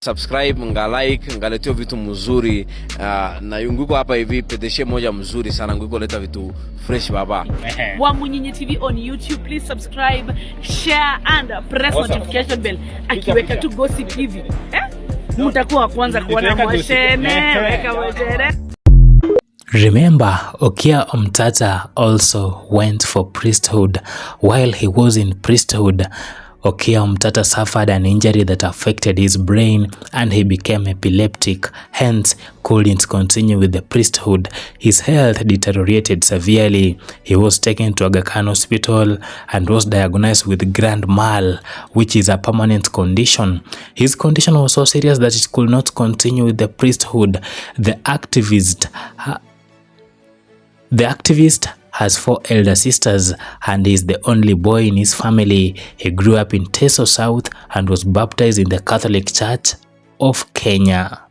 Subscribe, nga like, ngaleteo vitu mzuri na yunguko hapa hivi pedeshe moja mzuri sana nguko leta vitu fresh baba. Wa Munyinyi TV on YouTube, please subscribe, share and press notification bell. Akiweka tu gossip hivi. Mtakuwa kwanza kuona mwashene, weka mwashene. Remember, Okiya Omtata also went for priesthood. While he was in priesthood, Okiya Omtata suffered an injury that affected his brain and he became epileptic, hence couldn't continue with the priesthood. His health deteriorated severely. He was taken to Aga Khan Hospital and was diagnosed with grand mal, which is a permanent condition. His condition was so serious that he could not continue with the priesthood. The activist has 4 elder sisters and is the only boy in his family. He grew up in Teso South and was baptized in the Catholic Church of Kenya.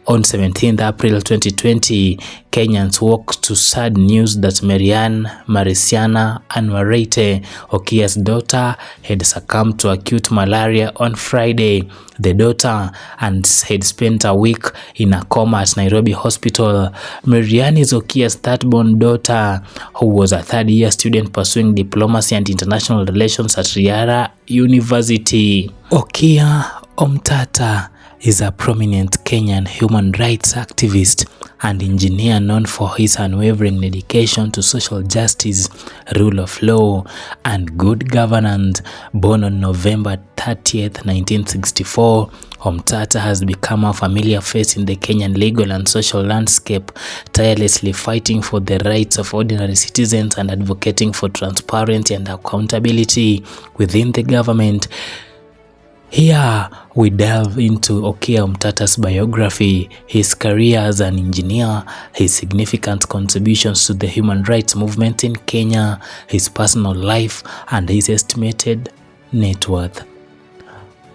On 17th April 2020, Kenyans woke to sad news that Marianne Marisiana Anwarete, Okiya's daughter, had succumbed to acute malaria on Friday. The daughter had spent a week in a coma at Nairobi Hospital. Marianne is Okiya's third-born daughter, who was a third-year student pursuing diplomacy and international relations at Riara University. Okiya Omtata is a prominent Kenyan human rights activist and engineer known for his unwavering dedication to social justice, rule of law, and good governance. Born on November 30th, 1964, Omtata has become a familiar face in the Kenyan legal and social landscape, tirelessly fighting for the rights of ordinary citizens and advocating for transparency and accountability within the government. Here we delve into Okiya Omtata'S biography, his career as an engineer, his significant contributions to the human rights movement in Kenya, his personal life, and his estimated net worth.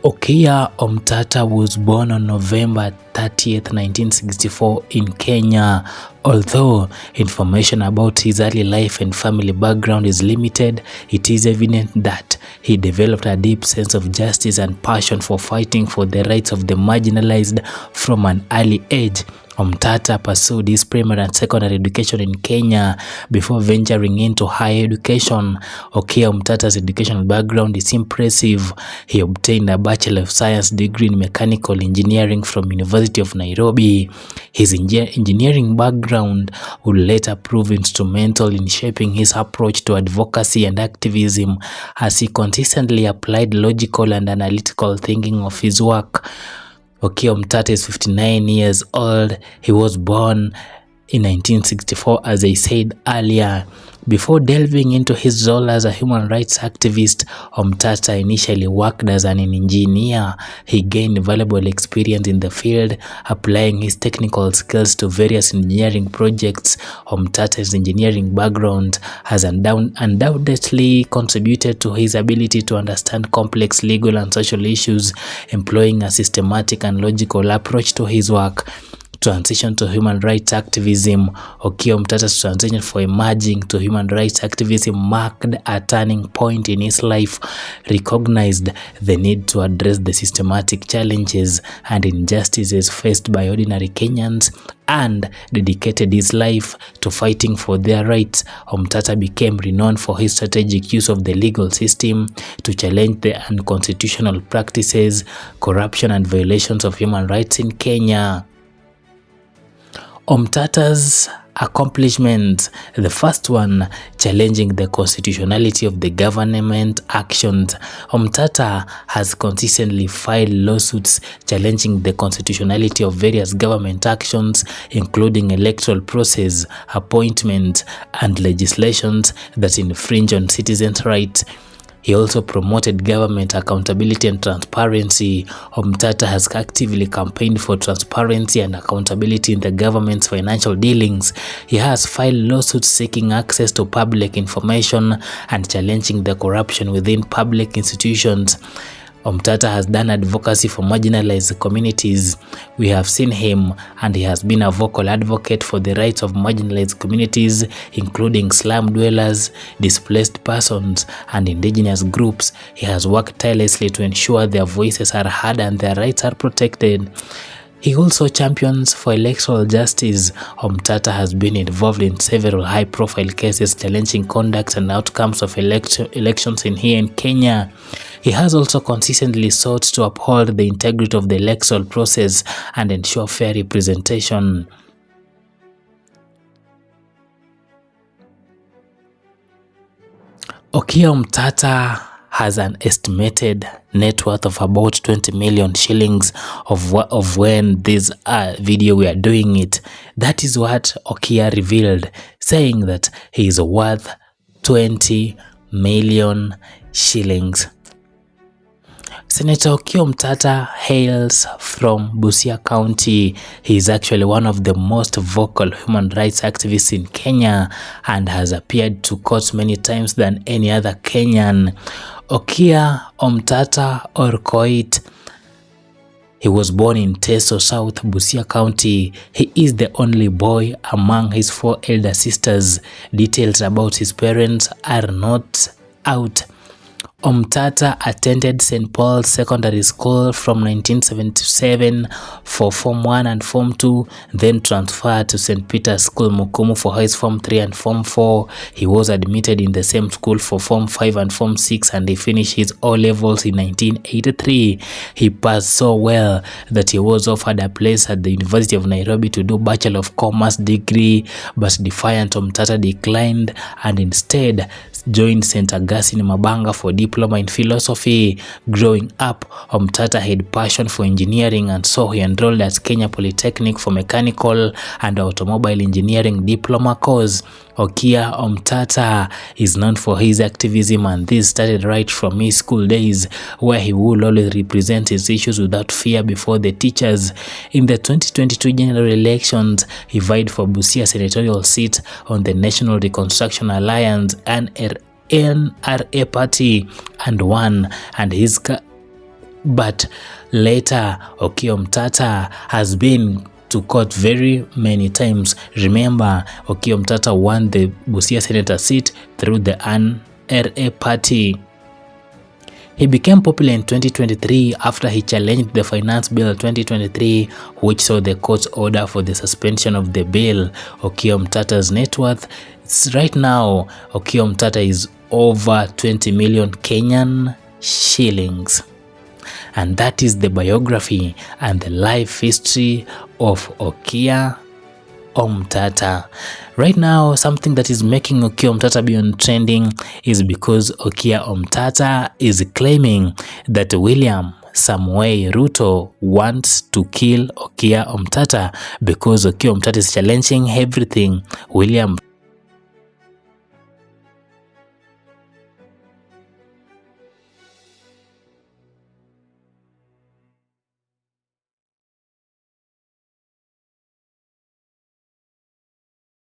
Okiya Omtata was born on November 30th, 1964 in Kenya. Although information about his early life and family background is limited, it is evident that he developed a deep sense of justice and passion for fighting for the rights of the marginalized from an early age. Omtata pursued his primary and secondary education in Kenya before venturing into higher education. Okiya Omtata'S educational background is impressive. He obtained a Bachelor of Science degree in Mechanical Engineering from University of Nairobi. His engineering background would later prove instrumental in shaping his approach to advocacy and activism as he consistently applied logical and analytical thinking of his work. Okiya Omtata is 59 years old. He was born in 1964, as I said earlier. Before delving into his role as a human rights activist, Omtata initially worked as an engineer. He gained valuable experience in the field, applying his technical skills to various engineering projects. Omtata's engineering background has undoubtedly contributed to his ability to understand complex legal and social issues, employing a systematic and logical approach to his work. Transition to human rights activism. Okiya Omtata'S transition for emerging to human rights activism marked a turning point in his life, recognized the need to address the systematic challenges and injustices faced by ordinary Kenyans, and dedicated his life to fighting for their rights. Omtata became renowned for his strategic use of the legal system to challenge the unconstitutional practices, corruption, and violations of human rights in Kenya. Omtata'S accomplishments. The first one, challenging the constitutionality of the government actions. Omtata has consistently filed lawsuits challenging the constitutionality of various government actions, including electoral process, appointment, and legislations that infringe on citizens' rights. He also promoted government accountability and transparency. Omtata has actively campaigned for transparency and accountability in the government's financial dealings. He has filed lawsuits seeking access to public information and challenging the corruption within public institutions. Omtata has done advocacy for marginalized communities. We have seen him, and he has been a vocal advocate for the rights of marginalized communities, including slum dwellers, displaced persons, and indigenous groups. He has worked tirelessly to ensure their voices are heard and their rights are protected. He also champions for electoral justice. Omtata has been involved in several high-profile cases challenging conduct and outcomes of elections here in Kenya. He has also consistently sought to uphold the integrity of the electoral process and ensure fair representation. Okiya Omtata has an estimated net worth of about 20 million shillings of when this video we are doing it. That is what Okiya revealed, saying that he is worth 20 million shillings. Senator Okiya Omtata hails from Busia County. He is actually one of the most vocal human rights activists in Kenya and has appeared to court many times than any other Kenyan. Okiya Omtata, or Koit, he was born in Teso South, Busia County. He is the only boy among his 4 elder sisters. Details about his parents are not out. Omtata attended St. Paul's Secondary School from 1977 for Form 1 and Form 2, then transferred to St. Peter's School, Mukumu for his Form 3 and Form 4. He was admitted in the same school for Form 5 and Form 6, and he finished his O-levels in 1983. He passed so well that he was offered a place at the University of Nairobi to do Bachelor of Commerce degree, but defiant Omtata declined and instead joined St. Augustine Mabanga for diploma in philosophy. Growing up, Omtata had passion for engineering, and so he enrolled at Kenya Polytechnic for mechanical and automobile engineering diploma course. Okiya Omtata is known for his activism, and this started right from his school days, where he would always represent his issues without fear before the teachers. In the 2022 general elections, he vied for Busia senatorial seat on the National Reconstruction Alliance and NRA party and won, but later Okiya Omtata has been to court very many times. Remember, Okiya Omtata won the Busia senator seat through the NRA party. He became popular in 2023 after he challenged the Finance Bill 2023, which saw the court's order for the suspension of the bill. Okiya Omtata'S net worth right now, Okiya Omtata is over 20 million Kenyan shillings. And that is the biography and the life history of Okiya Omtata. Right now, something that is making Okiya Omtata be on trending is because Okiya Omtata is claiming that William Samoei Ruto wants to kill Okiya Omtata because Okiya Omtata is challenging everything William